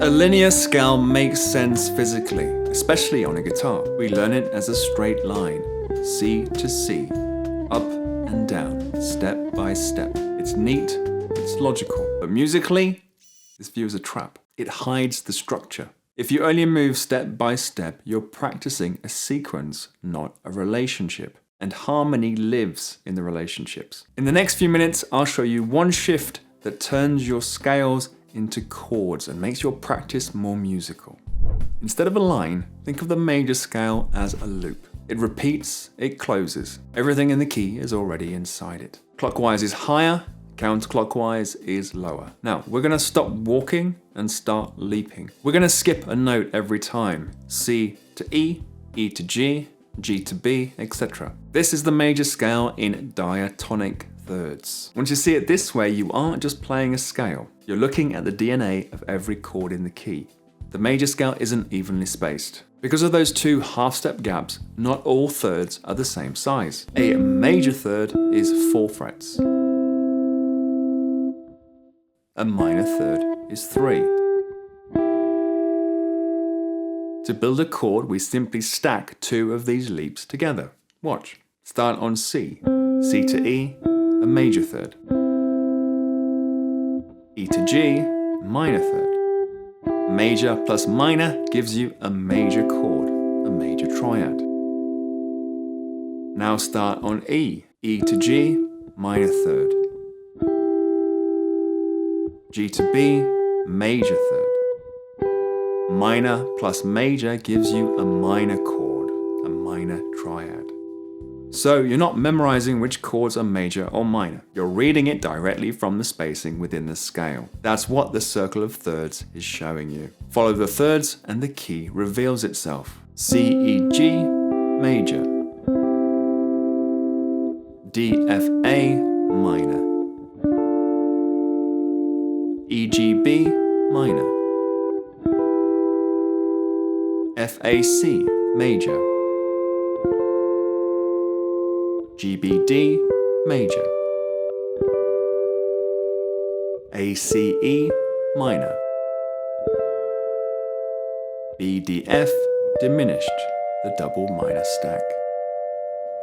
A linear scale makes sense physically, especially on a guitar. We learn it as a straight line, C to C, up and down, step by step. It's neat, it's logical, but musically, this view is a trap. It hides the structure. If you only move step by step, you're practicing a sequence, not a relationship. And harmony lives in the relationships. In the next few minutes, I'll show you one shift that turns your scales into chords and makes your practice more musical. Instead of a line, think of the major scale as a loop. It repeats, it closes. Everything in the key is already inside it. Clockwise is higher, counterclockwise is lower. Now, we're gonna stop walking and start leaping. We're gonna skip a note every time. C to E, E to G, G to B, etc. This is the major scale in diatonic thirds. Once you see it this way, you aren't just playing a scale. You're looking at the DNA of every chord in the key. The major scale isn't evenly spaced. Because of those two half-step gaps, not all thirds are the same size. A major third is 4 frets. A minor third is 3. To build a chord, we simply stack 2 of these leaps together. Watch. Start on C. C to E, a major third. E to G, minor third. Major plus minor gives you a major chord, a major triad. Now start on E. E to G, minor third. G to B, major third. Minor plus major gives you a minor chord, a minor triad. So you're not memorizing which chords are major or minor. You're reading it directly from the spacing within the scale. That's what the circle of thirds is showing you. Follow the thirds and the key reveals itself. C, E, G, major. D, F, A, minor. E, G, B, minor. F, A, C, major. G, B, D, major. A, C, E, minor. B, D, F, diminished, the double minor stack.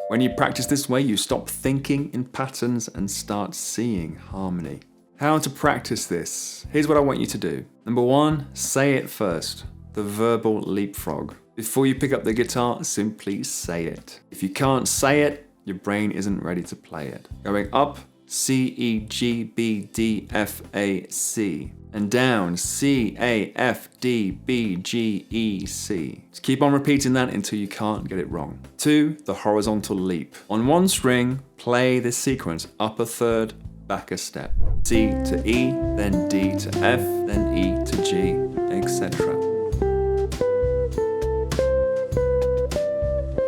When you practice this way, you stop thinking in patterns and start seeing harmony. How to practice this? Here's what I want you to do. Number 1, say it first. The verbal leapfrog. Before you pick up the guitar, simply say it. If you can't say it, your brain isn't ready to play it. Going up, C, E, G, B, D, F, A, C. And down, C, A, F, D, B, G, E, C. Just keep on repeating that until you can't get it wrong. 2, the horizontal leap. On one string, play this sequence, up a third, back a step. C to E, then D to F, then E to G, etc.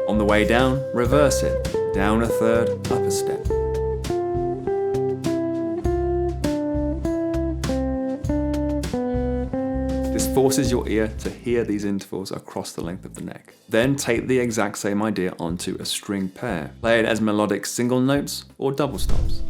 On the way down, reverse it. Down a third, up a step. This forces your ear to hear these intervals across the length of the neck. Then take the exact same idea onto a string pair. Play it as melodic single notes or double stops.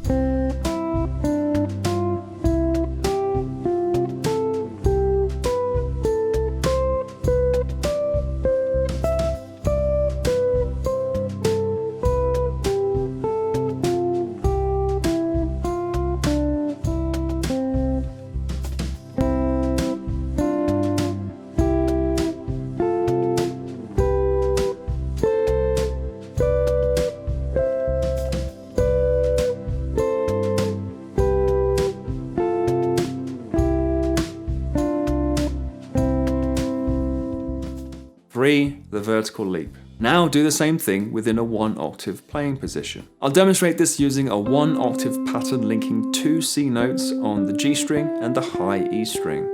The vertical leap. Now do the same thing within a 1 octave playing position. I'll demonstrate this using a 1 octave pattern linking 2 C notes on the G string and the high E string.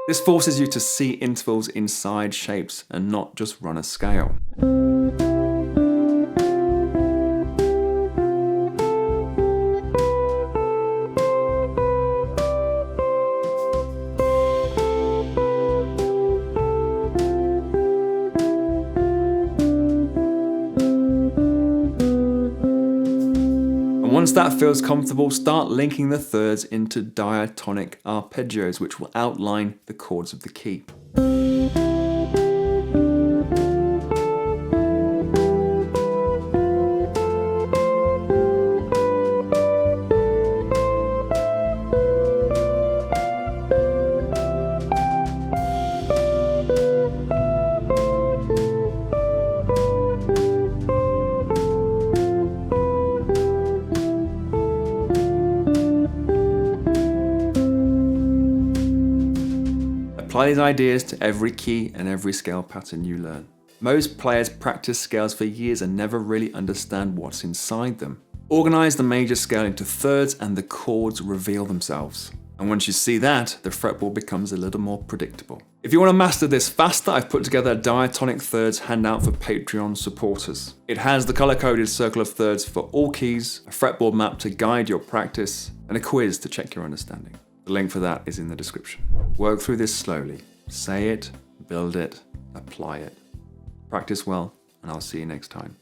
This forces you to see intervals inside shapes and not just run a scale. Once that feels comfortable, start linking the thirds into diatonic arpeggios, which will outline the chords of the key. Apply these ideas to every key and every scale pattern you learn. Most players practice scales for years and never really understand what's inside them. Organize the major scale into thirds and the chords reveal themselves. And once you see that, the fretboard becomes a little more predictable. If you want to master this faster, I've put together a Diatonic Thirds handout for Patreon supporters. It has the color-coded circle of thirds for all keys, a fretboard map to guide your practice, and a quiz to check your understanding. The link for that is in the description. Work through this slowly. Say it, build it, apply it. Practice well, and I'll see you next time.